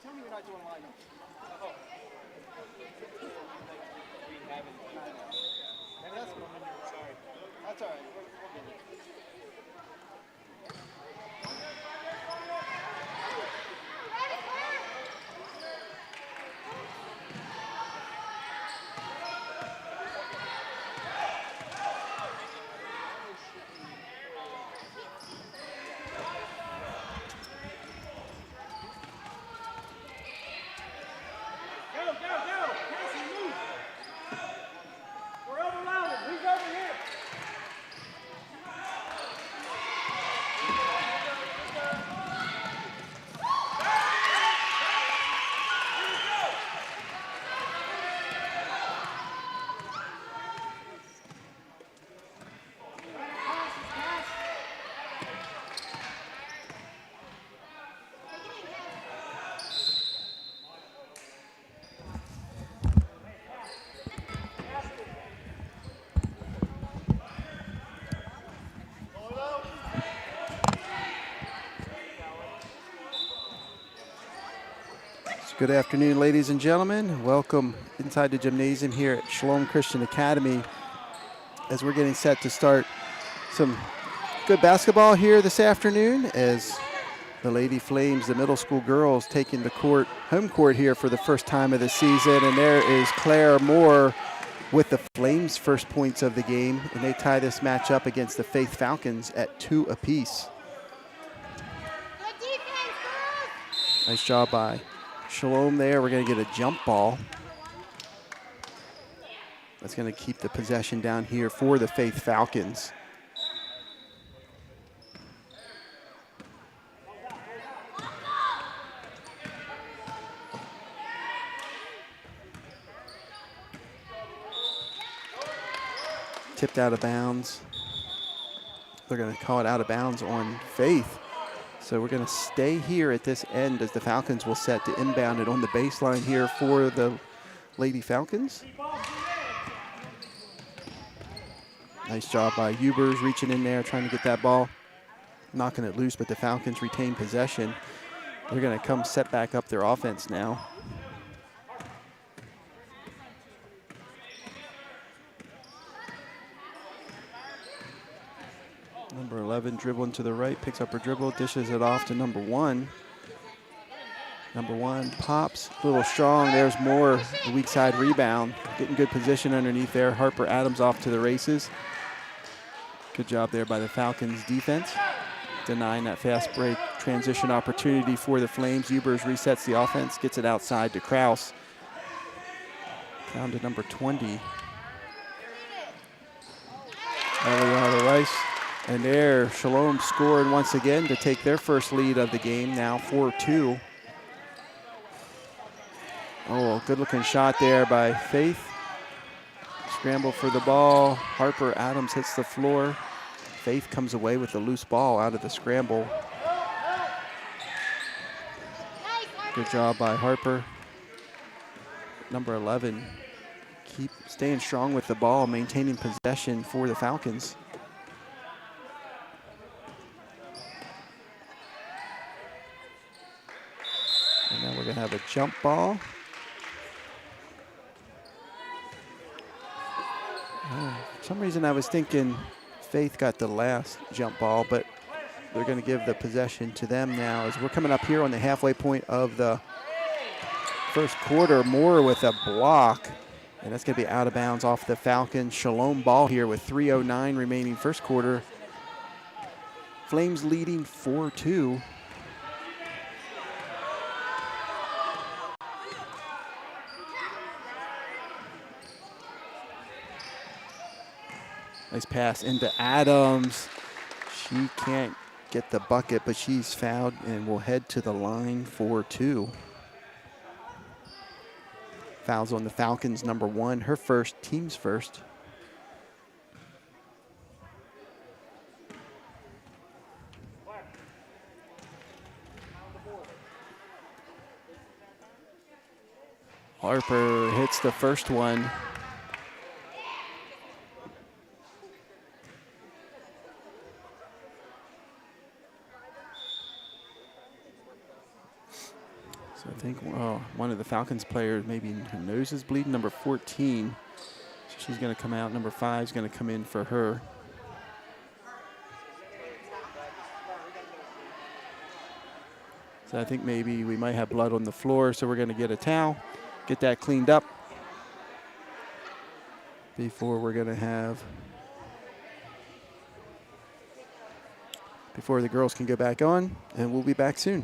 tell me you're not doing line up. That's all right. We're good. Good afternoon, ladies and gentlemen. Welcome inside the gymnasium here at Shalom Christian Academy as we're getting set to start some good basketball here this afternoon as the Lady Flames, the middle school girls, taking the home court here for the first time of the season. And there is Claire Moore with the Flames' first points of the game, and they tie this match up against the Faith Falcons at 2 apiece. Nice job by Shalom there. We're going to get a jump ball. That's going to keep the possession down here for the Faith Falcons. Tipped out of bounds. They're going to call it out of bounds on Faith. So we're going to stay here at this end as the Falcons will set to inbound it on the baseline here for the Lady Falcons. Nice job by Hubers reaching in there, trying to get that ball, knocking it loose, but the Falcons retain possession. They're going to come set back up their offense now. Number 11 dribbling to the right, picks up her dribble, dishes it off to number 1. Number 1 pops, a little strong. There's Moore, the weak side rebound. Getting good position underneath there. Harper Adams off to the races. Good job there by the Falcons defense. Denying that fast break transition opportunity for the Flames. Hubers resets the offense, gets it outside to Kraus. Down to number 20. Eliana Rice. And there, Shalom scored once again to take their first lead of the game, now 4-2. Oh, good-looking shot there by Faith. Scramble for the ball. Harper Adams hits the floor. Faith comes away with the loose ball out of the scramble. Good job by Harper. Number 11, keep staying strong with the ball, maintaining possession for the Falcons. And now we're going to have a jump ball. For some reason I was thinking Faith got the last jump ball, but they're going to give the possession to them now as we're coming up here on the halfway point of the first quarter. Moore with a block, and that's going to be out of bounds off the Falcons. Shalom ball here with 3:09 remaining first quarter. Flames leading 4-2. Nice pass into Adams. She can't get the bucket, but she's fouled and will head to the line for 2. Fouls on the Falcons, number 1, her first, team's first. Harper hits the first one. So I think one of the Falcons players, maybe her nose is bleeding, number 14. So she's going to come out. Number 5 is going to come in for her. So I think maybe we might have blood on the floor, so we're going to get a towel, get that cleaned up before we're going to have, before the girls can go back on, and we'll be back soon.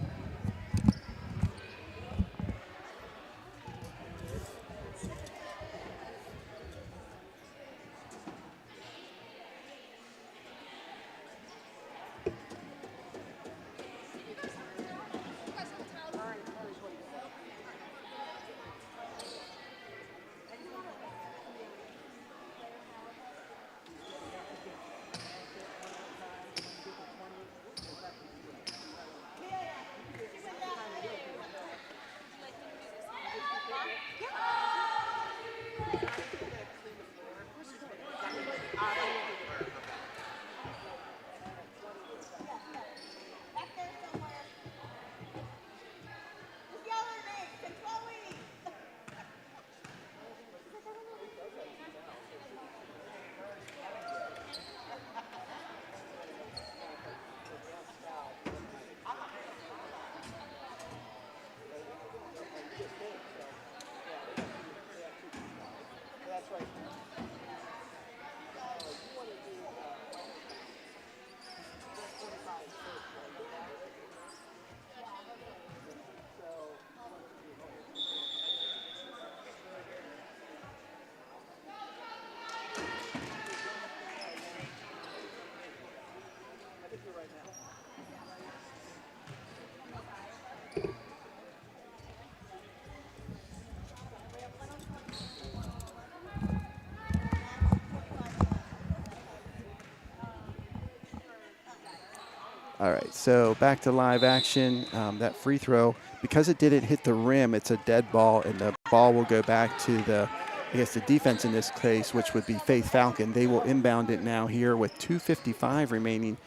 All right, so back to live action. That free throw, because it didn't hit the rim, it's a dead ball, and the ball will go back to the, I guess, the defense in this case, which would be Faith Falcon. They will inbound it now here with 2:55 remaining.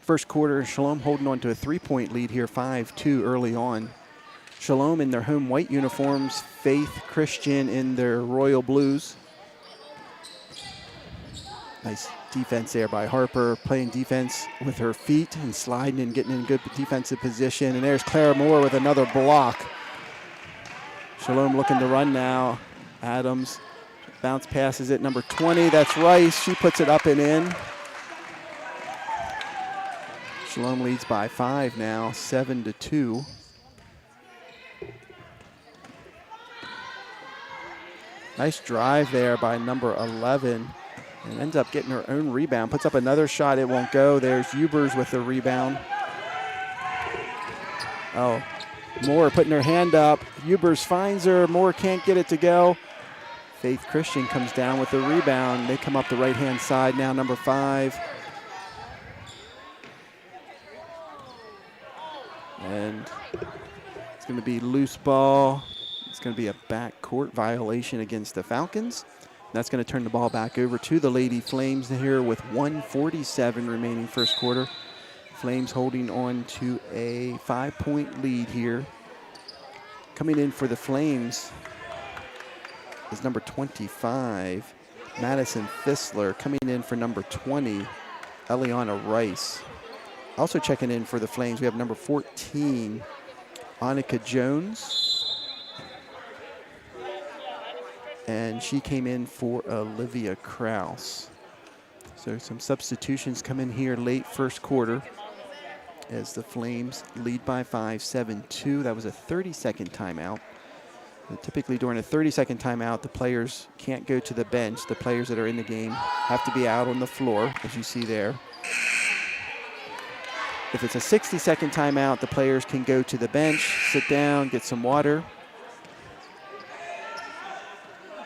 First quarter, Shalom holding on to a 3-point lead here, 5-2 early on. Shalom in their home white uniforms, Faith Christian in their royal blues. Nice defense there by Harper, playing defense with her feet and sliding and getting in good defensive position. And there's Clara Moore with another block. Shalom looking to run now. Adams bounce passes it, number 20. That's Rice. She puts it up and in. Shalom leads by 5 now, 7-2. Nice drive there by number 11. And ends up getting her own rebound. Puts up another shot. It won't go. There's Ubers with the rebound. Oh, Moore putting her hand up. Ubers finds her. Moore can't get it to go. Faith Christian comes down with the rebound. They come up the right-hand side now, number 5. And it's going to be loose ball. It's going to be a backcourt violation against the Falcons. That's going to turn the ball back over to the Lady Flames here with 1:47 remaining first quarter. Flames holding on to a 5-point lead here. Coming in for the Flames is number 25, Madison Fissler. Coming in for number 20, Eliana Rice. Also checking in for the Flames, we have number 14, Annika Jones. And she came in for Olivia Krause. So some substitutions come in here late first quarter as the Flames lead by 5, 7-2. That was a 30-second timeout. And typically during a 30-second timeout, the players can't go to the bench. The players that are in the game have to be out on the floor, as you see there. If it's a 60-second timeout, the players can go to the bench, sit down, get some water.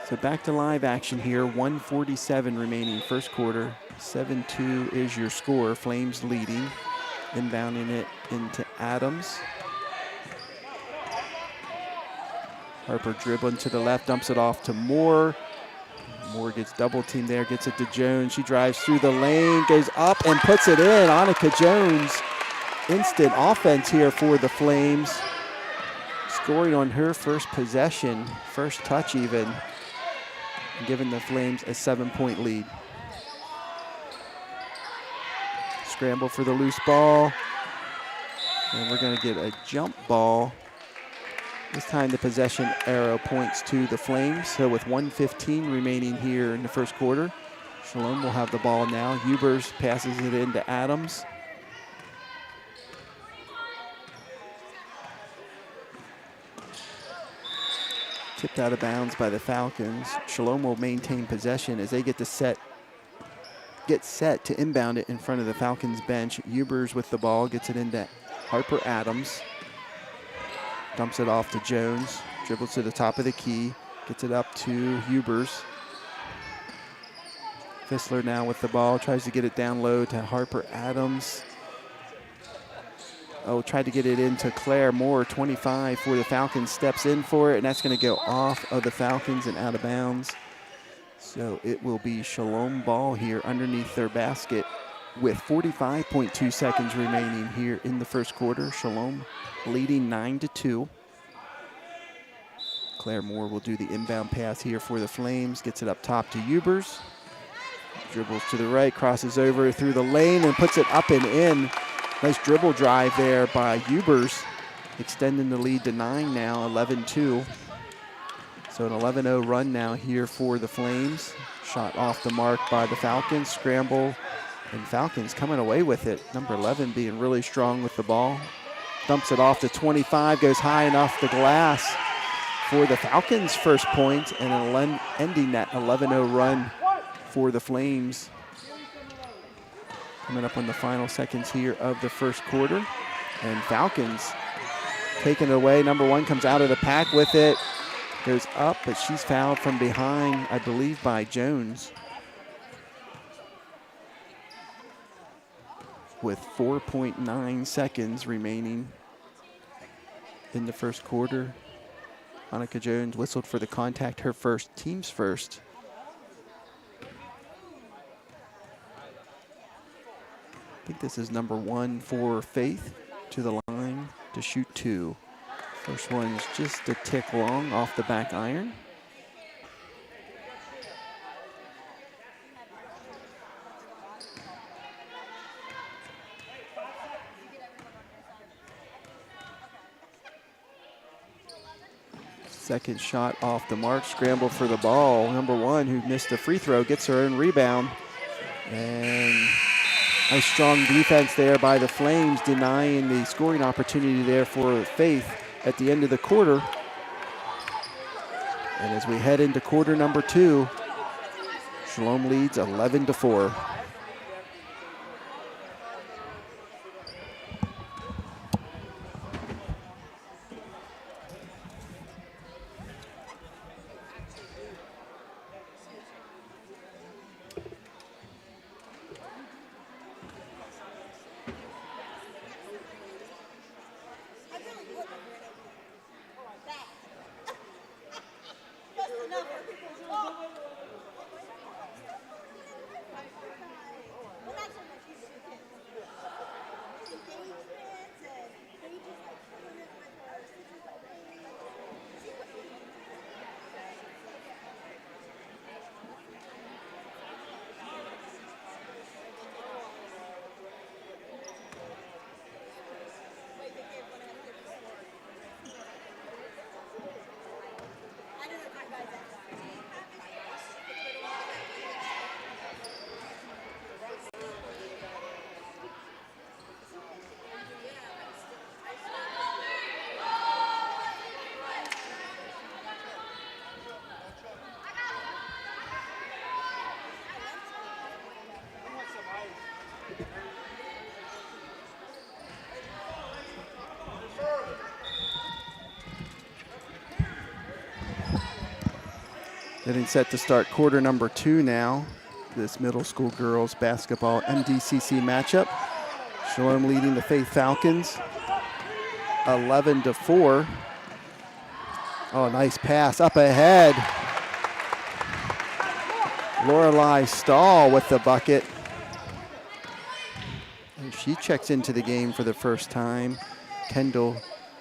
So back to live action here, 1:47 remaining first quarter. 7-2 is your score. Flames leading, inbounding it into Adams. Harper dribbling to the left, dumps it off to Moore. Moore gets double teamed there, gets it to Jones. She drives through the lane, goes up and puts it in. Annika Jones, instant offense here for the Flames. scoring on her first possession, first touch even, giving the Flames a 7-point lead. Scramble for the loose ball. And we're going to get a jump ball. This time the possession arrow points to the Flames. So with 1:15 remaining here in the first quarter, Shalom will have the ball now. Hubers passes it into Adams. Tipped out of bounds by the Falcons. Shalom will maintain possession as they get set to inbound it in front of the Falcons bench. Hubers with the ball, gets it into Harper Adams. Dumps it off to Jones. Dribbles to the top of the key. Gets it up to Hubers. Fissler now with the ball. Tries to get it down low to Harper Adams. Oh, tried to get it into Claire Moore, 25 for the Falcons. Steps in for it, and that's going to go off of the Falcons and out of bounds. So it will be Shalom ball here underneath their basket with 45.2 seconds remaining here in the first quarter. Shalom leading 9-2. Claire Moore will do the inbound pass here for the Flames. Gets it up top to Hubers. Dribbles to the right, crosses over through the lane and puts it up and in. Nice dribble drive there by Hubers, extending the lead to 9 now, 11-2. So an 11-0 run now here for the Flames. Shot off the mark by the Falcons. Scramble, and Falcons coming away with it. Number 11 being really strong with the ball. Dumps it off to 25, goes high and off the glass for the Falcons' first point, and ending that 11-0 run for the Flames. Coming up on the final seconds here of the first quarter. And Falcons taking it away. Number 1 comes out of the pack with it. Goes up, but she's fouled from behind, I believe, by Jones. With 4.9 seconds remaining in the first quarter. Monica Jones whistled for the contact, her first, team's first. I think this is number 1 for Faith, to the line to shoot 2. First one's just a tick long off the back iron. Second shot off the mark, scramble for the ball. Number 1, who missed the free throw, gets her own rebound. And nice strong defense there by the Flames, denying the scoring opportunity there for Faith at the end of the quarter. And as we head into quarter number 2, Shalom leads 11-4. Getting set to start quarter number 2 now. This middle school girls basketball MDCC matchup. Shalom leading the Faith Falcons 11-4. Oh, nice pass up ahead. Lorelei Stahl with the bucket. And she checks into the game for the first time. Kendall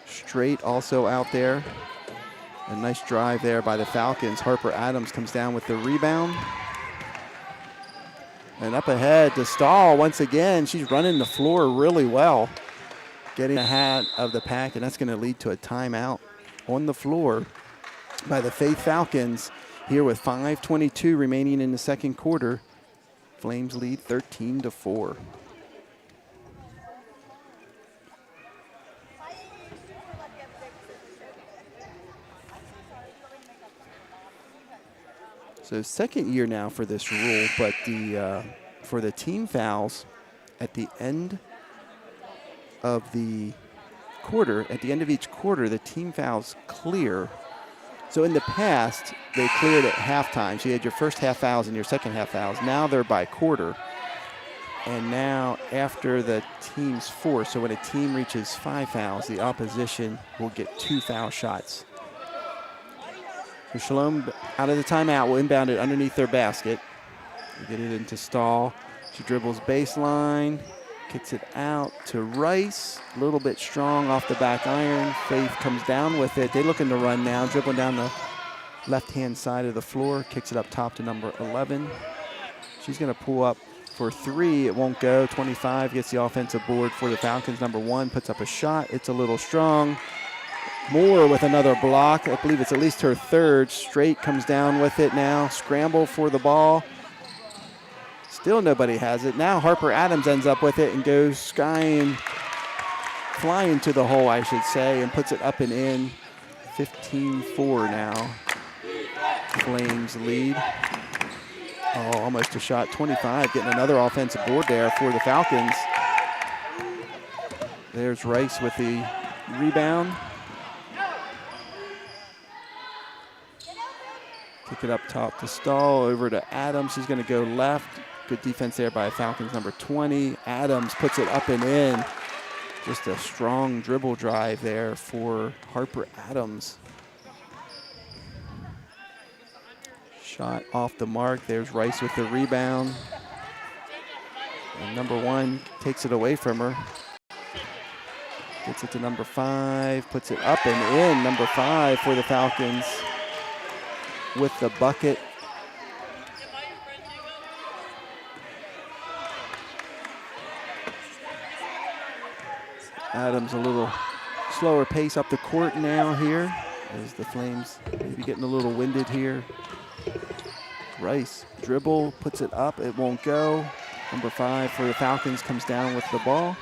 Straight also out there. A nice drive there by the Falcons. Harper Adams comes down with the rebound. And up ahead to Stahl once again. She's running the floor really well, getting ahead of the pack, and that's going to lead to a timeout on the floor by the Faith Falcons here with 5:22 remaining in the second quarter. Flames lead 13-4. So second year now for this rule, but for the team fouls at the end of the quarter, at the end of each quarter, the team fouls clear. So in the past, they cleared at halftime. So you had your first half fouls and your second half fouls. Now they're by quarter. And now after the team's four, so when a team reaches 5 fouls, the opposition will get 2 foul shots. So Shalom out of the timeout will inbound it underneath their basket. They get it into Stahl. She dribbles baseline, kicks it out to Rice. A little bit strong off the back iron. Faith comes down with it. They're looking to run now, dribbling down the left-hand side of the floor, kicks it up top to number 11. She's going to pull up for 3. It won't go. 25 gets the offensive board for the Falcons. Number 1 puts up a shot. It's a little strong. Moore with another block. I believe it's at least her third. Straight comes down with it now. Scramble for the ball. Still nobody has it. Now Harper Adams ends up with it and goes flying to the hole, I should say, and puts it up and in. 15-4 now. Flames lead. Oh, almost a shot. 25 getting another offensive board there for the Falcons. There's Rice with the rebound. Kick it up top to Stahl, over to Adams. He's going to go left. Good defense there by Falcons number 20. Adams puts it up and in. Just a strong dribble drive there for Harper Adams. Shot off the mark. There's Rice with the rebound. And number 1 takes it away from her. Gets it to number 5, puts it up and in. Number 5 for the Falcons with the bucket. Adams a little slower pace up the court now here as the Flames maybe getting a little winded here. Rice dribble, puts it up, it won't go. Number 5 for the Falcons comes down with the ball.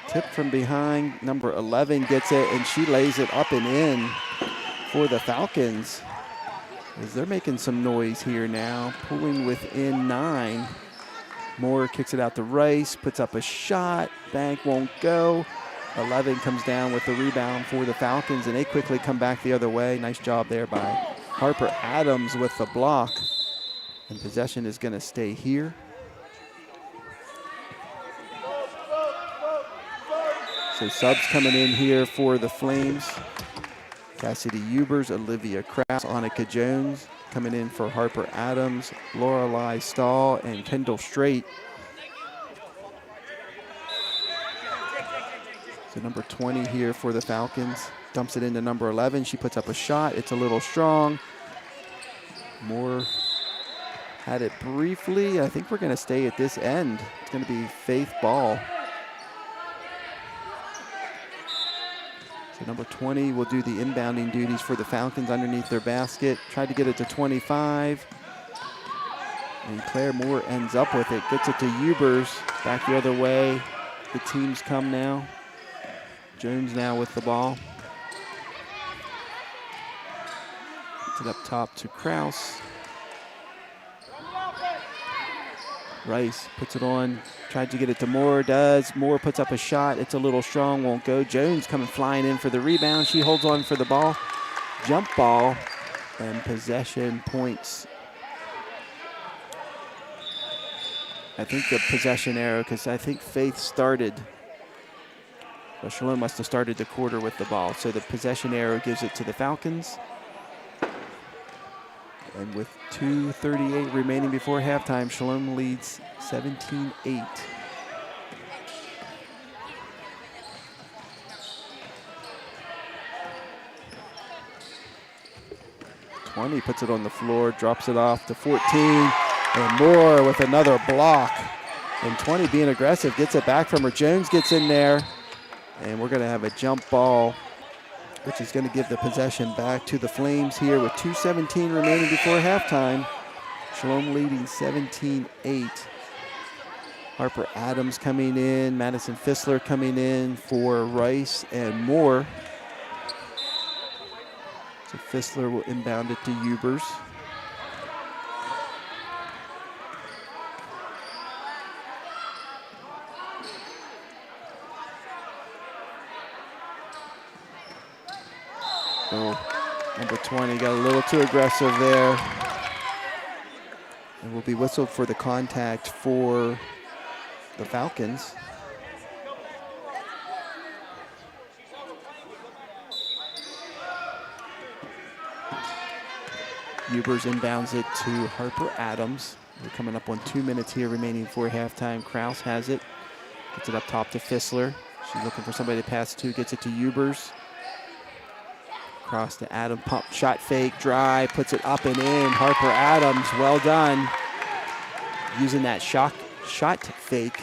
Tip from behind, number 11 gets it and she lays it up and in for the Falcons as they're making some noise here now, pulling within 9. Moore kicks it out to Rice, puts up a shot, bank won't go. 11 comes down with the rebound for the Falcons, and they quickly come back the other way. Nice job there by Harper Adams with the block. And possession is going to stay here. So subs coming in here for the Flames. Cassidy Ubers, Olivia Krause, Annika Jones coming in for Harper Adams, Lorelei Stahl, and Kendall Straight. So number 20 here for the Falcons. Dumps it into number 11. She puts up a shot. It's a little strong. Moore had it briefly. I think we're going to stay at this end. It's going to be Faith ball. So number 20 will do the inbounding duties for the Falcons underneath their basket. Tried to get it to 25. And Claire Moore ends up with it. Gets it to Ubers. Back the other way. The teams come now. Jones now with the ball. Gets it up top to Krause. Rice puts it on. Tried to get it to Moore, does. Moore puts up a shot. It's a little strong, won't go. Jones coming flying in for the rebound. She holds on for the ball. Jump ball and possession points. I think the possession arrow, because I think Faith started. Well, Shalom must have started the quarter with the ball. So the possession arrow gives it to the Falcons. And with 2:38 remaining before halftime, Shalom leads 17-8. 20, puts it on the floor, drops it off to 14, and Moore with another block. And 20 being aggressive, gets it back from her. Jones gets in there, and we're gonna have a jump ball, which is gonna give the possession back to the Flames here with 2:17 remaining before halftime. Shalom leading 17-8. Harper Adams coming in, Madison Fissler coming in for Rice and Moore. So Fissler will inbound it to Ubers. So number 20 got a little too aggressive there. And will be whistled for the contact for the Falcons. Ubers inbounds it to Harper Adams. We're coming up on 2 minutes here remaining before halftime. Kraus has it. Gets it up top to Fissler. She's looking for somebody to pass to. Gets it to Ubers. Cross to Adam. Pump shot fake. Drive. Puts it up and in. Harper Adams. Well done. Using that shot fake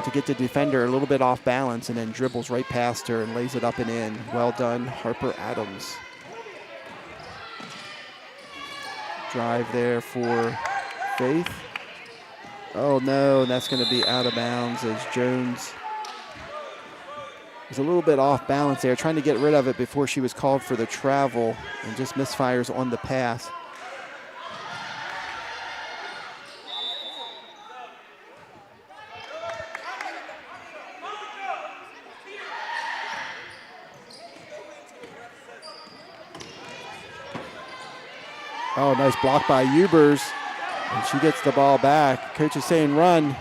to get the defender a little bit off balance and then dribbles right past her and lays it up and in. Well done, Harper Adams. Drive there for Faith. Oh no, that's going to be out of bounds as Jones was a little bit off balance there, trying to get rid of it before she was called for the travel and just misfires on the pass. Oh, nice block by Ubers. And she gets the ball back. Coach is saying run.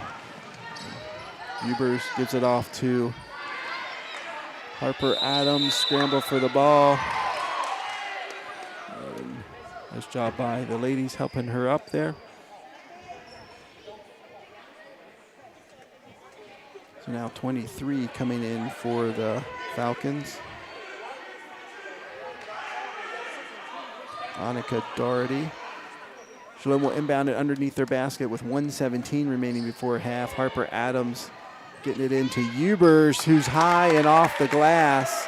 Ubers gives it off to Harper Adams. Scramble for the ball. And nice job by the ladies helping her up there. So now 23 coming in for the Falcons. Annika Doherty. Shalom will inbound it underneath their basket with 1:17 remaining before half. Harper Adams getting it into Ubers, who's high and off the glass.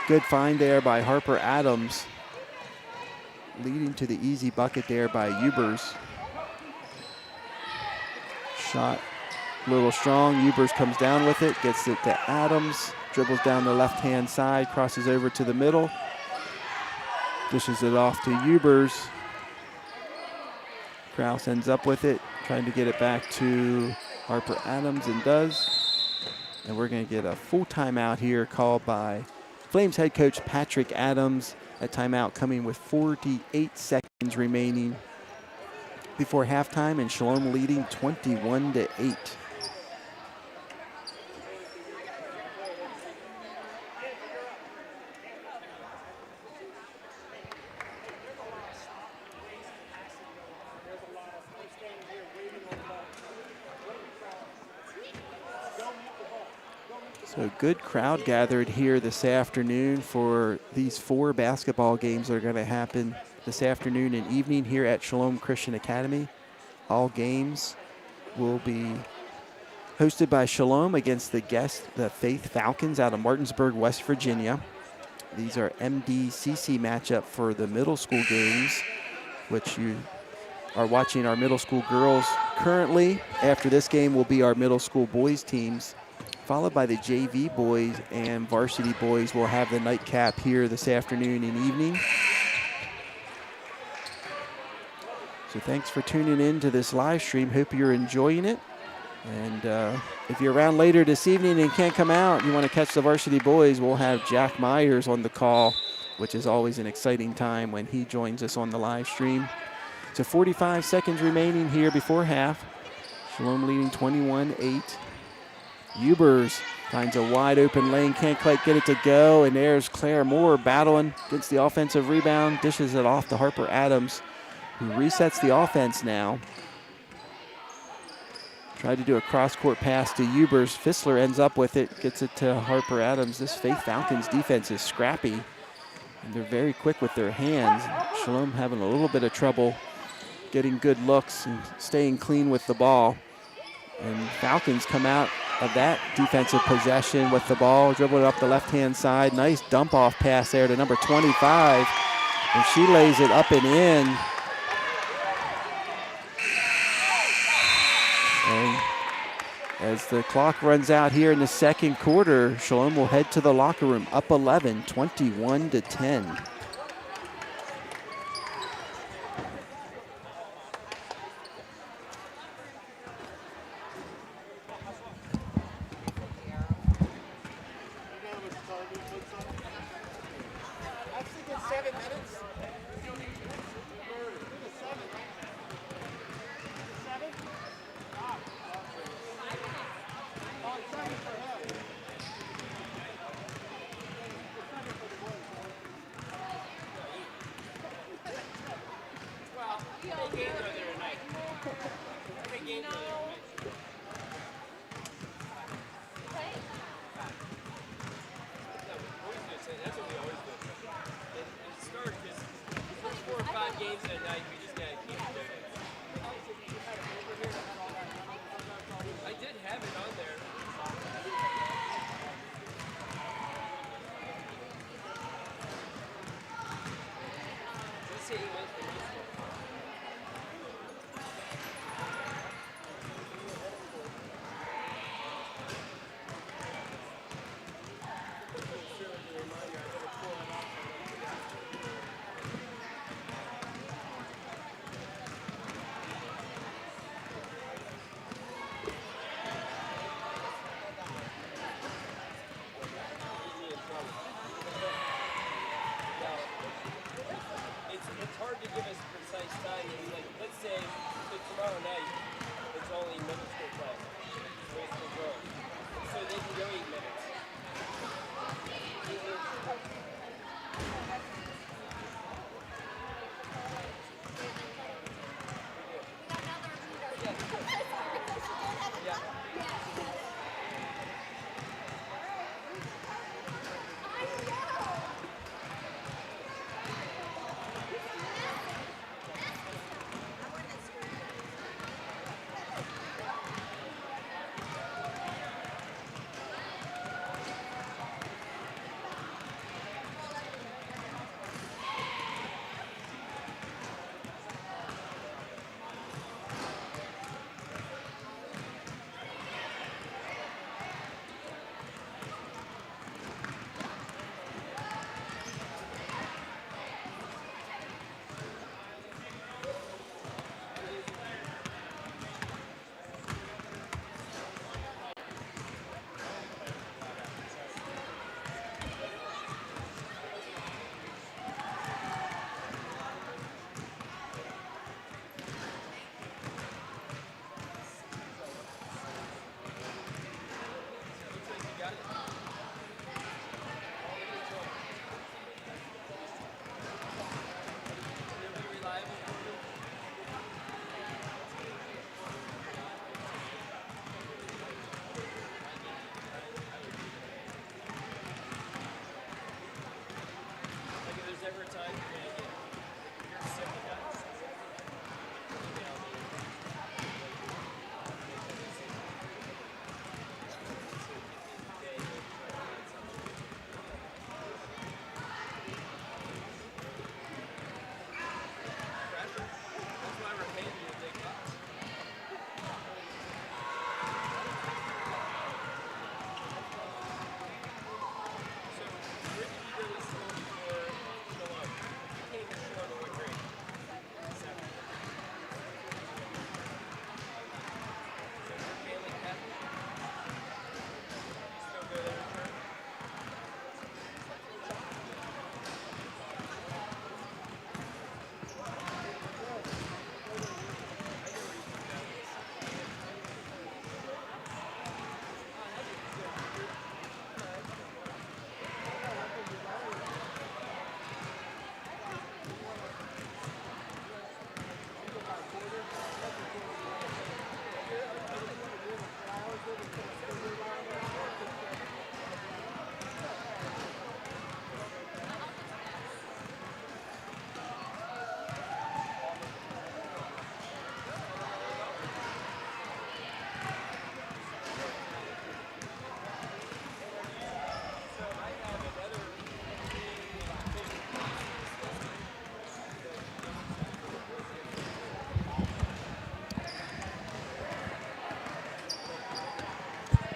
Good find there by Harper Adams. Leading to the easy bucket there by Ubers. Shot a little strong. Ubers comes down with it, gets it to Adams. Dribbles down the left-hand side, crosses over to the middle. Dishes it off to Ubers. Kraus ends up with it, trying to get it back to Harper Adams, and does. And we're going to get a full timeout here called by Flames head coach Patrick Adams. A timeout coming with 48 seconds remaining before halftime, and Shalom leading 21-8. So good crowd gathered here this afternoon for these 4 basketball games that are going to happen this afternoon and evening here at Shalom Christian Academy. All games will be hosted by Shalom against the Faith Falcons out of Martinsburg, West Virginia. These are MDCC matchup for the middle school games, which you are watching our middle school girls currently. After this game will be our middle school boys teams, followed by the JV boys and varsity boys. Will have the nightcap here this afternoon and evening. So thanks for tuning in to this live stream. Hope you're enjoying it. And if you're around later this evening and can't come out, you want to catch the varsity boys, we'll have Jack Myers on the call, which is always an exciting time when he joins us on the live stream. So 45 seconds remaining here before half. Shalom leading 21-8. Ubers finds a wide open lane, can't quite get it to go, and there's Claire Moore battling against the offensive rebound, dishes it off to Harper Adams, who resets the offense now. Tried to do a cross-court pass to Ubers. Fissler ends up with it, gets it to Harper Adams. This Faith Falcons defense is scrappy, And they're very quick with their hands. Shalom having a little bit of trouble getting good looks and staying clean with the ball. And Falcons come out of that defensive possession with the ball, dribbled up the left-hand side. Nice dump-off pass there to number 25. And she lays it up and in. And as the clock runs out here in the second quarter, Shalom will head to the locker room up 11, 21-10.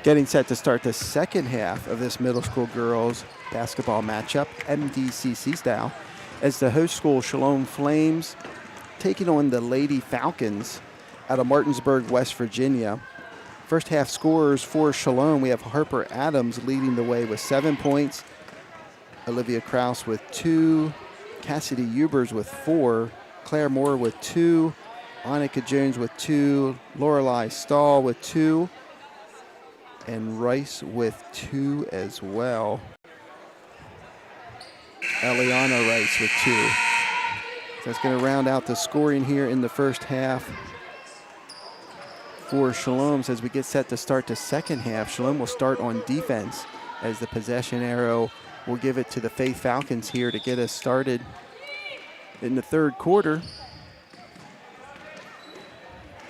Getting set to start the second half of this middle school girls basketball matchup, MDCC style, as the host school Shalom Flames taking on the Lady Falcons out of Martinsburg, West Virginia. First half scorers for Shalom, we have Harper Adams leading the way with 7 points, Olivia Kraus with 2, Cassidy Ubers with 4, Claire Moore with 2, Annika Jones with 2, Lorelei Stahl with 2, and Rice with 2 as well. Eliana Rice with 2. So that's going to round out the scoring here in the first half for Shalom. So as we get set to start the second half, Shalom will start on defense as the possession arrow will give it to the Faith Falcons here to get us started in the third quarter.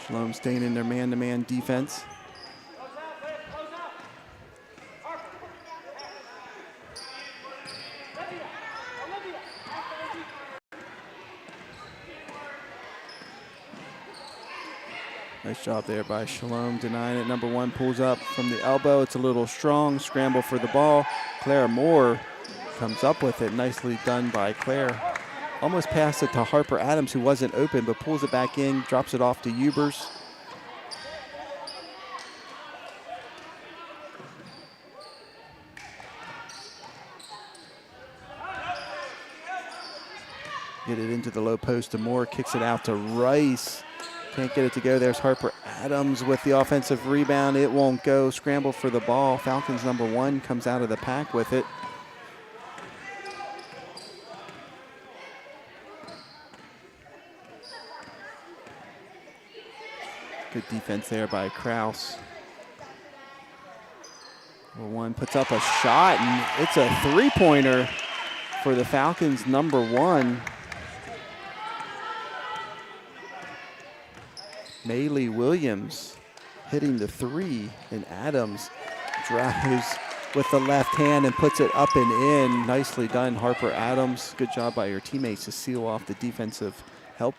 Shalom staying in their man-to-man defense. Nice job there by Shalom, denying it. Number 1 pulls up from the elbow. It's a little strong. Scramble for the ball. Claire Moore comes up with it. Nicely done by Claire. Almost passed it to Harper Adams, who wasn't open, but pulls it back in, drops it off to Ubers. Get it into the low post to Moore. Kicks it out to Rice. Can't get it to go. There's Harper Adams with the offensive rebound. It won't go. Scramble for the ball. Falcons number 1 comes out of the pack with it. Good defense there by Kraus. Number 1 puts up a shot, and it's a three-pointer for the Falcons number 1. Maylee Williams hitting the 3, and Adams drives with the left hand and puts it up and in. Nicely done, Harper Adams. Good job by her teammates to seal off the defensive help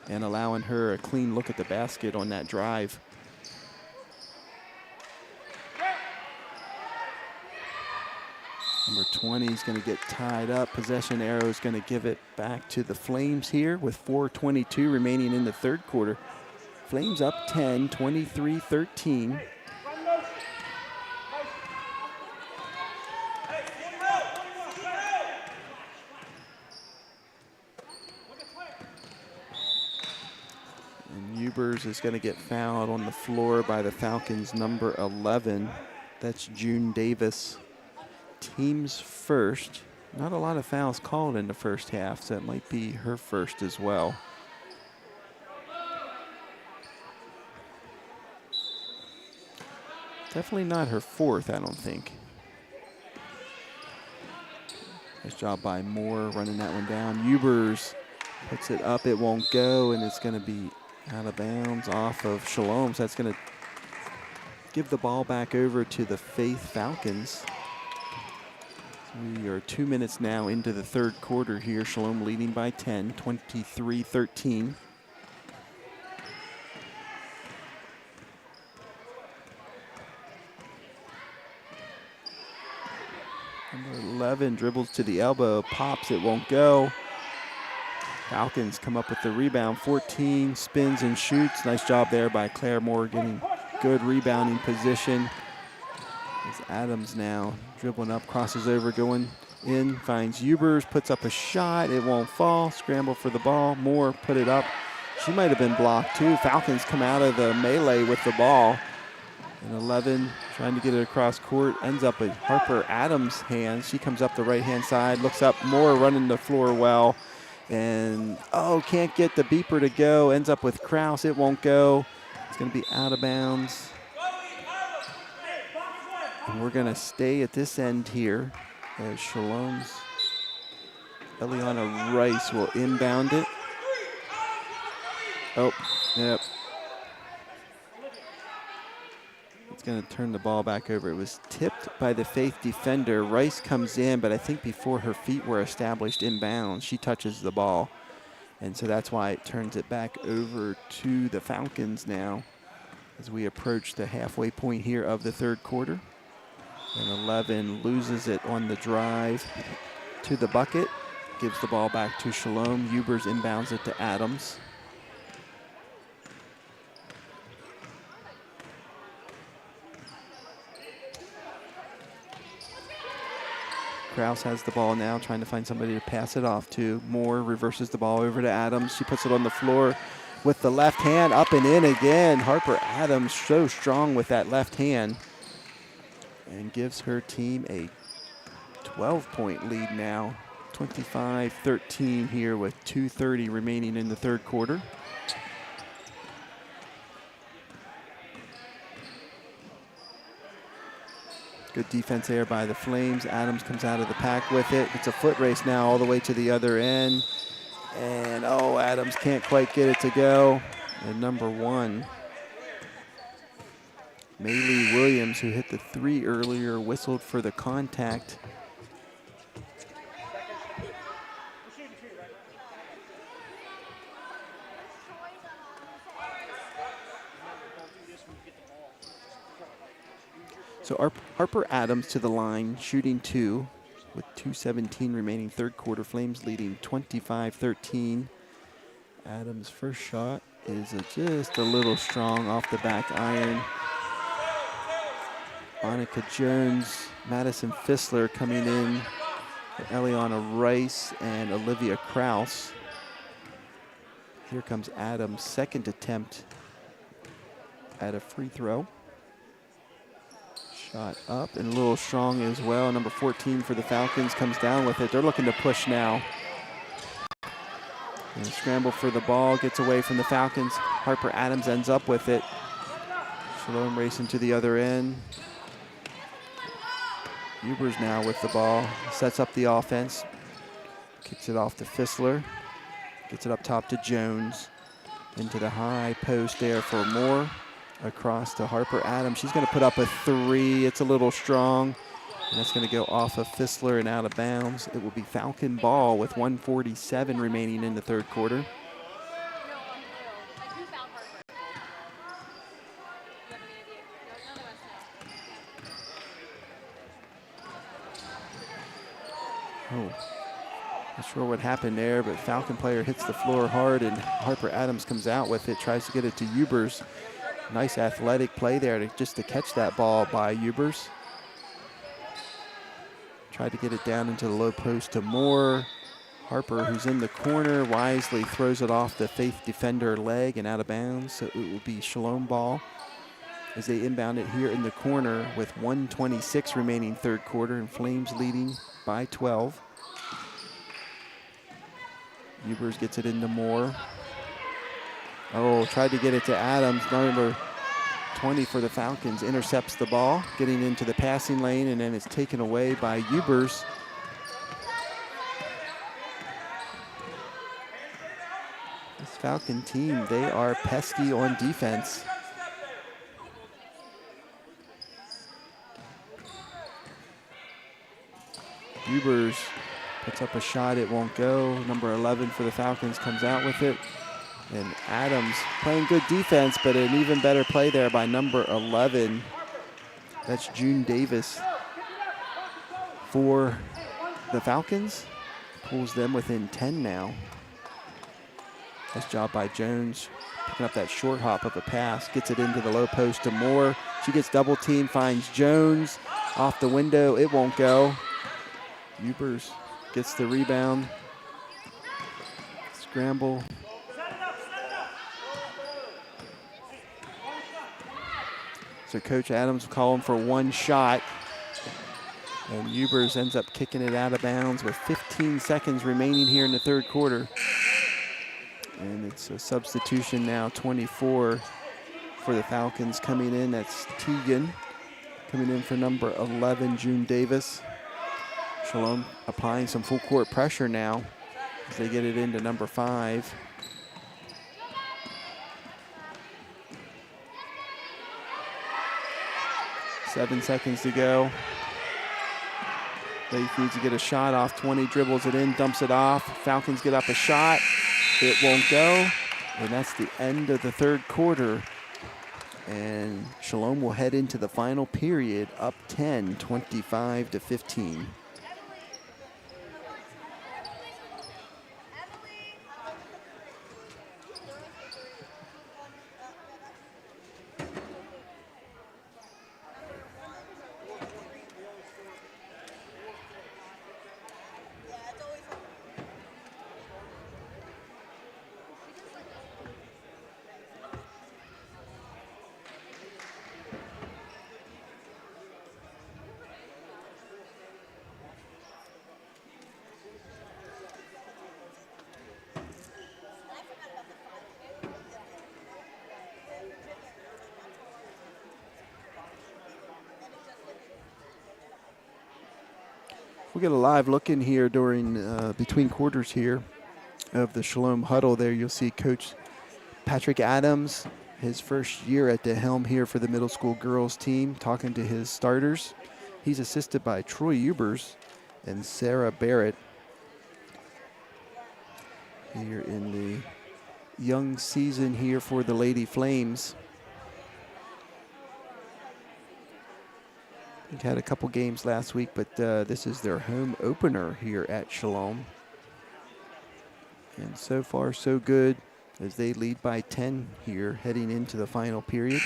and allowing her a clean look at the basket on that drive. Number 20 is going to get tied up. Possession arrow is going to give it back to the Flames here with 4:22 remaining in the third quarter. Flames up 10, 23-13. And Ubers is going to get fouled on the floor by the Falcons number 11. That's June Davis. Team's first. Not a lot of fouls called in the first half, so it might be her first as well. Definitely not her fourth, I don't think. Nice job by Moore running that one down. Ubers puts it up, it won't go, and it's going to be out of bounds off of Shalom. So that's going to give the ball back over to the Faith Falcons. So we are 2 minutes now into the third quarter here. Shalom leading by 10, 23-13. Number 11 dribbles to the elbow, pops, it won't go. Falcons come up with the rebound. 14 spins and shoots. Nice job there by Claire Moore, getting good rebounding position. As Adams now dribbling up, crosses over, going in, finds Ubers, puts up a shot, it won't fall. Scramble for the ball. Moore put it up. She might have been blocked too. Falcons come out of the melee with the ball. And 11 trying to get it across court, ends up at Harper Adams' hands. She comes up the right-hand side, looks up, Moore running the floor well. And, can't get the beeper to go. Ends up with Kraus, it won't go. It's gonna be out of bounds. And we're gonna stay at this end here as Shalom's Eliana Rice will inbound it. Oh, yep. It's going to turn the ball back over. It was tipped by the Faith defender. Rice comes in, but I think before her feet were established inbounds, she touches the ball. And so that's why it turns it back over to the Falcons now. as we approach the halfway point here of the third quarter. And 11 loses it on the drive to the bucket. Gives the ball back to Shalom. Hubers inbounds it to Adams. Kraus has the ball now, trying to find somebody to pass it off to. Moore reverses the ball over to Adams. She puts it on the floor with the left hand, up and in again. Harper Adams so strong with that left hand and gives her team a 12-point lead now. 25-13 here with 2:30 remaining in the third quarter. Good defense there by the Flames. Adams comes out of the pack with it. It's a foot race now all the way to the other end. And, oh, Adams can't quite get it to go. And number 1, Maylee Williams, who hit the 3 earlier, whistled for the contact. So Harper Adams to the line, shooting 2 with 2:17 remaining third quarter. Flames leading 25-13. Adams' first shot is just a little strong off the back iron. Monica Jones, Madison Fissler coming in, Eliana Rice and Olivia Kraus. Here comes Adams' second attempt at a free throw. Shot up and a little strong as well. Number 14 for the Falcons comes down with it. They're looking to push now. And scramble for the ball, gets away from the Falcons. Harper Adams ends up with it. Shalom racing to the other end. Hubers now with the ball, sets up the offense. Kicks it off to Fissler. Gets it up top to Jones. Into the high post there for Moore. Across to Harper Adams. She's going to put up a 3. It's a little strong. And that's going to go off of Fissler and out of bounds. It will be Falcon ball with 1:47 remaining in the third quarter. Oh, not sure what happened there, but Falcon player hits the floor hard and Harper Adams comes out with it, tries to get it to Hubers. Nice athletic play there just to catch that ball by Hubers. Tried to get it down into the low post to Moore. Harper, who's in the corner, wisely throws it off the Faith defender leg and out of bounds. So it will be Shalom ball as they inbound it here in the corner with 1:26 remaining third quarter and Flames leading by 12. Hubers gets it into Moore. Oh, tried to get it to Adams. Number 20 for the Falcons intercepts the ball, getting into the passing lane, and then it's taken away by Hubers. This Falcon team, they are pesky on defense. Hubers puts up a shot, it won't go. Number 11 for the Falcons comes out with it. And Adams playing good defense, but an even better play there by number 11. That's June Davis for the Falcons. Pulls them within 10 now. Nice job by Jones, picking up that short hop of a pass. Gets it into the low post to Moore. She gets double teamed, finds Jones. Off the window, it won't go. Hubers gets the rebound. Scramble. So Coach Adams calling for one shot. And Hubers ends up kicking it out of bounds with 15 seconds remaining here in the third quarter. And it's a substitution now, 24 for the Falcons coming in. That's Teagan coming in for number 11, June Davis. Shalom applying some full court pressure now as they get it into number 5. Seven seconds to go. They need to get a shot off. 20 dribbles it in, dumps it off. Falcons get up a shot. It won't go. And that's the end of the third quarter. And Shalom will head into the final period up 10, 25-15. We'll get a live look in here during between quarters here of the Shalom huddle there. You'll see Coach Patrick Adams, his first year at the helm here for the middle school girls team, talking to his starters. He's assisted by Troy Ubers and Sarah Barrett here in the young season here for the Lady Flames. Had a couple games last week, but this is their home opener here at Shalom. And so far, so good as they lead by 10 here heading into the final period.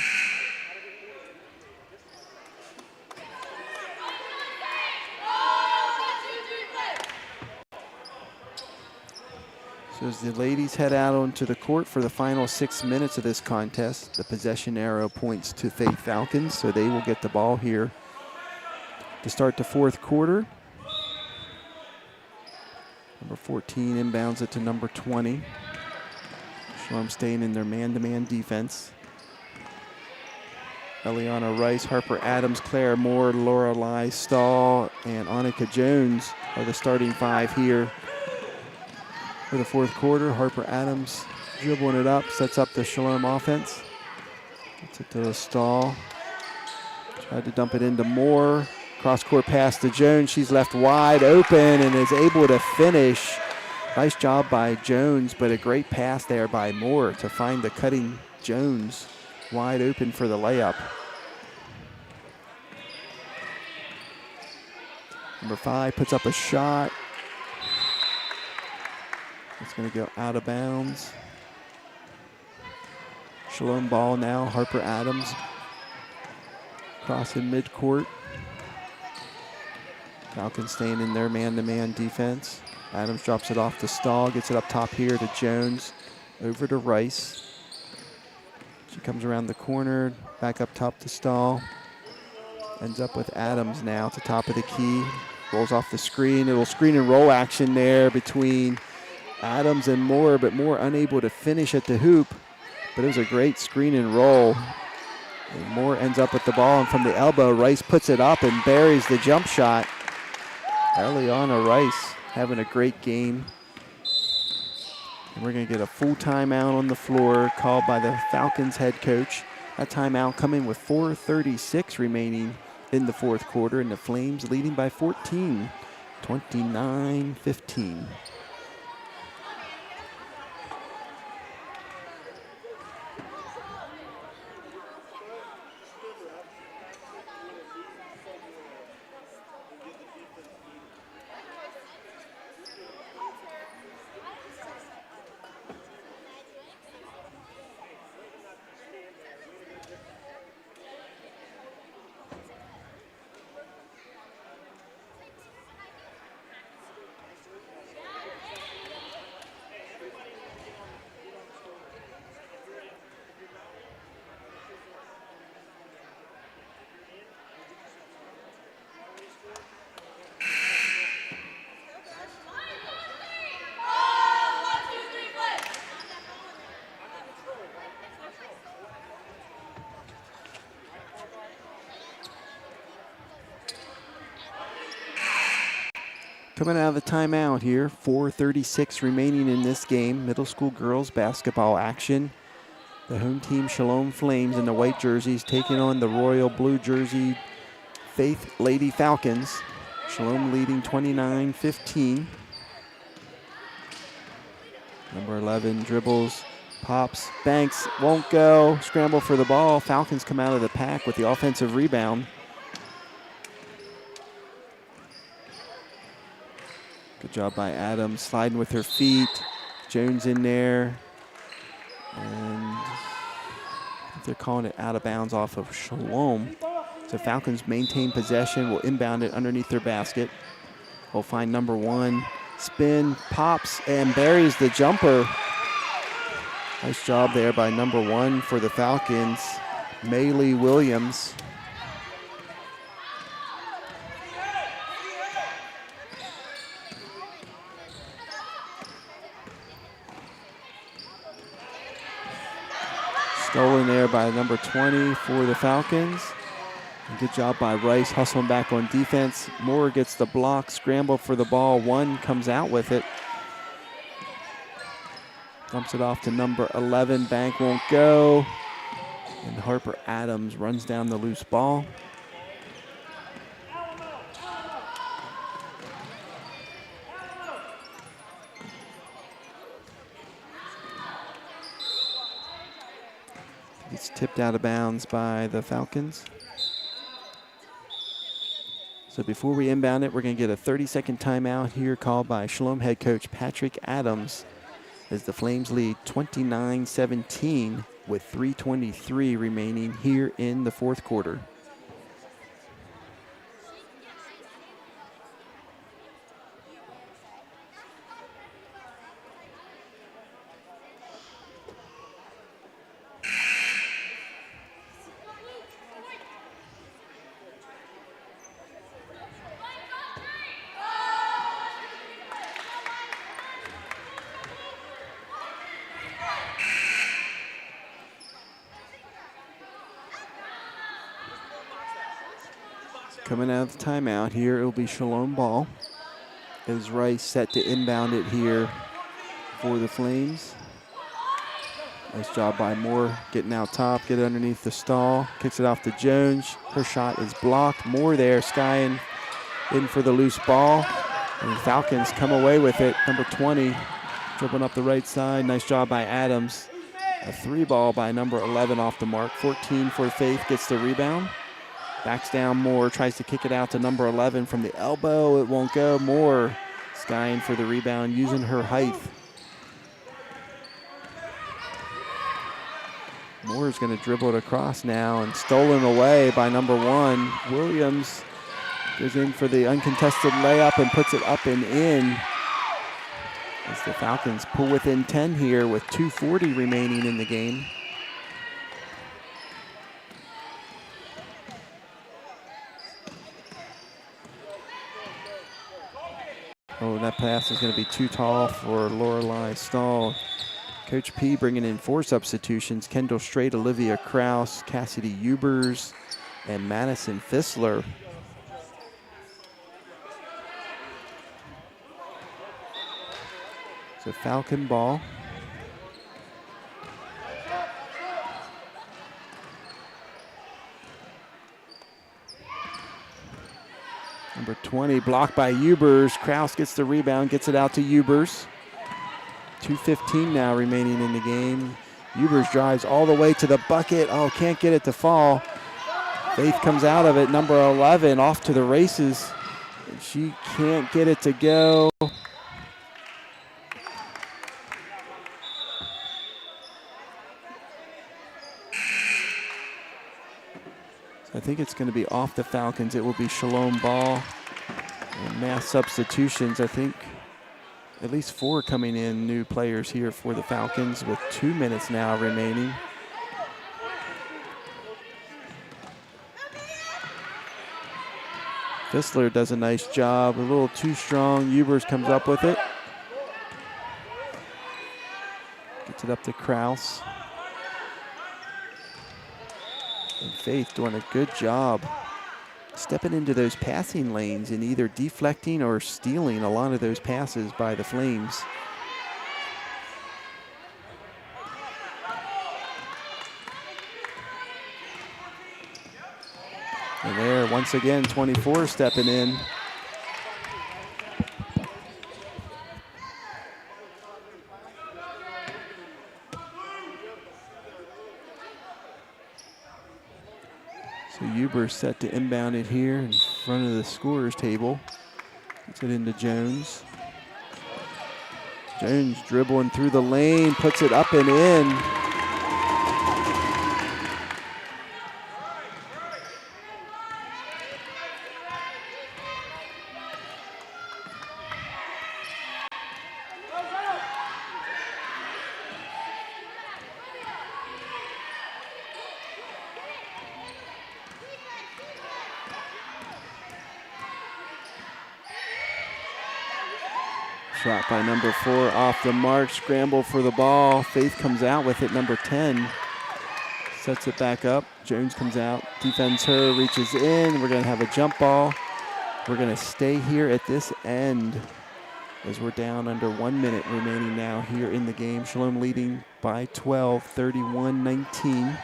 So as the ladies head out onto the court for the final 6 minutes of this contest, the possession arrow points to Faith Falcons, so they will get the ball here to start the fourth quarter. Number 14 inbounds it to number 20. Shalom staying in their man-to-man defense. Eliana Rice, Harper Adams, Claire Moore, Lorelei Stahl, and Annika Jones are the starting five here for the fourth quarter. Harper Adams dribbling it up, sets up the Shalom offense. Gets it to Stahl. Tried to dump it into Moore. Cross-court pass to Jones. She's left wide open and is able to finish. Nice job by Jones, but a great pass there by Moore to find the cutting Jones wide open for the layup. Number 5 puts up a shot. It's going to go out of bounds. Shalom ball now. Harper Adams crossing midcourt. Falcons staying in their man-to-man defense. Adams drops it off to Stahl, gets it up top here to Jones, over to Rice. She comes around the corner, back up top to Stahl. Ends up with Adams now at the top of the key. Rolls off the screen. A little screen and roll action there between Adams and Moore, but Moore unable to finish at the hoop. But it was a great screen and roll. And Moore ends up with the ball, and from the elbow, Rice puts it up and buries the jump shot. Eliana Rice having a great game. And we're going to get a full timeout on the floor called by the Falcons head coach. That timeout coming with 4:36 remaining in the fourth quarter, and the Flames leading by 14, 29-15. Coming out of the timeout here, 4:36 remaining in this game. Middle school girls basketball action. The home team, Shalom Flames, in the white jerseys, taking on the royal blue jersey Faith Lady Falcons. Shalom leading 29-15. Number 11 dribbles Pops, Banks, won't go. Scramble for the ball. Falcons come out of the pack with the offensive rebound. Good job by Adams, sliding with her feet. Jones in there. And they're calling it out of bounds off of Shalom. So Falcons maintain possession, will inbound it underneath their basket. We'll find number 1, spin, pops, and buries the jumper. Nice job there by number 1 for the Falcons, Maylee Williams. Stolen there by number 20 for the Falcons. And good job by Rice hustling back on defense. Moore gets the block, scramble for the ball. 1 comes out with it. Dumps it off to number 11. Bank won't go. And Harper Adams runs down the loose ball. It's tipped out of bounds by the Falcons. So before we inbound it, we're going to get a 30-second timeout here called by Shalom head coach Patrick Adams as the Flames lead 29-17 with 3:23 remaining here in the fourth quarter. Coming out of the timeout here, it'll be Shalom ball. As Rice set to inbound it here for the Flames. Nice job by Moore getting out top, get it underneath the stall, kicks it off to Jones. Her shot is blocked. Moore there, skying in for the loose ball. And the Falcons come away with it. Number 20 dribbling up the right side. Nice job by Adams. A 3-ball by number 11 off the mark. 14 for Faith, gets the rebound. Backs down Moore, tries to kick it out to number 11 from the elbow. It won't go. Moore skying for the rebound, using her height. Moore's going to dribble it across now and stolen away by number 1. Williams goes in for the uncontested layup and puts it up and in. As the Falcons pull within 10 here with 2:40 remaining in the game. Oh, that pass is going to be too tall for Lorelei Stahl. Coach P bringing in 4 substitutions: Kendall Strait, Olivia Kraus, Cassidy Ubers, and Madison Fissler. So Falcon ball. Number 20 blocked by Ubers. Kraus gets the rebound, gets it out to Ubers. 2:15 now remaining in the game. Ubers drives all the way to the bucket. Oh, can't get it to fall. Faith comes out of it. Number 11 off to the races. And she can't get it to go. I think it's going to be off the Falcons. It will be Shalom ball. And mass substitutions. I think at least 4 coming in, new players here for the Falcons with 2 minutes now remaining. Fissler does a nice job, a little too strong. Ubers comes up with it. Gets it up to Kraus. And Faith doing a good job stepping into those passing lanes and either deflecting or stealing a lot of those passes by the Flames. And there, once again, 24 stepping in. So Huber's set to inbound it here in front of the scorer's table. Gets it into Jones. Jones dribbling through the lane, puts it up and in. Shot by number 4 off the mark, scramble for the ball. Faith comes out with it, number 10. Sets it back up, Jones comes out, defends her, reaches in. We're gonna have a jump ball. We're gonna stay here at this end as we're down under 1 minute remaining now here in the game. Shalom leading by 12, 31-19.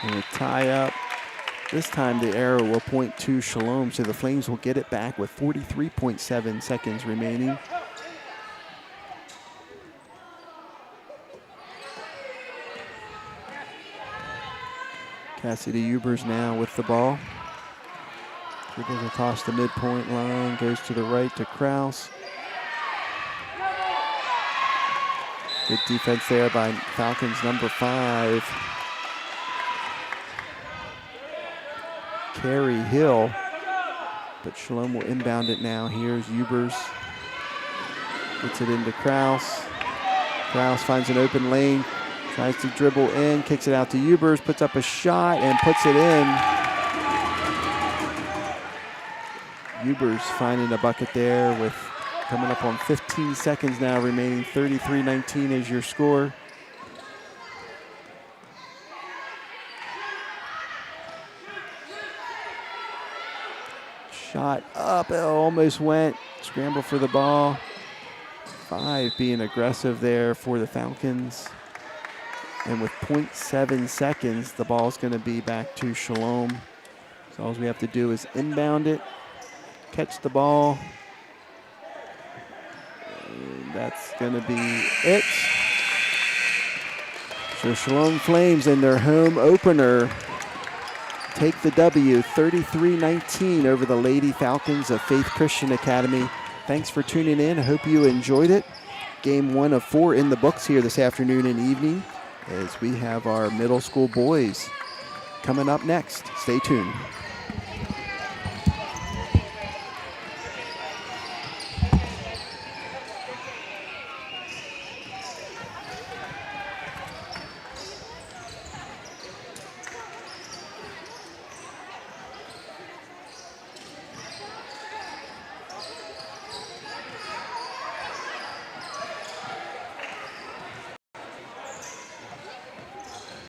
And a tie up. This time the arrow will point to Shalom, so the Flames will get it back with 43.7 seconds remaining. Cassidy Hubers now with the ball. Dribbles across the midpoint line, goes to the right to Kraus. Good defense there by Falcons number 5. Carey Hill, but Shalom will inbound it now. Here's Hubers. Gets it into Kraus. Kraus finds an open lane, tries to dribble in, kicks it out to Hubers, puts up a shot and puts it in. Hubers finding a bucket there with coming up on 15 seconds now remaining. 33-19 is your score. Shot up, it almost went. Scramble for the ball. 5 being aggressive there for the Falcons. And with 0.7 seconds, the ball's going to be back to Shalom. So all we have to do is inbound it, catch the ball. And that's going to be it. So Shalom Flames in their home opener take the W, 33-19 over the Lady Falcons of Faith Christian Academy. Thanks for tuning in. I hope you enjoyed it. Game 1 of 4 in the books here this afternoon and evening as we have our middle school boys coming up next. Stay tuned.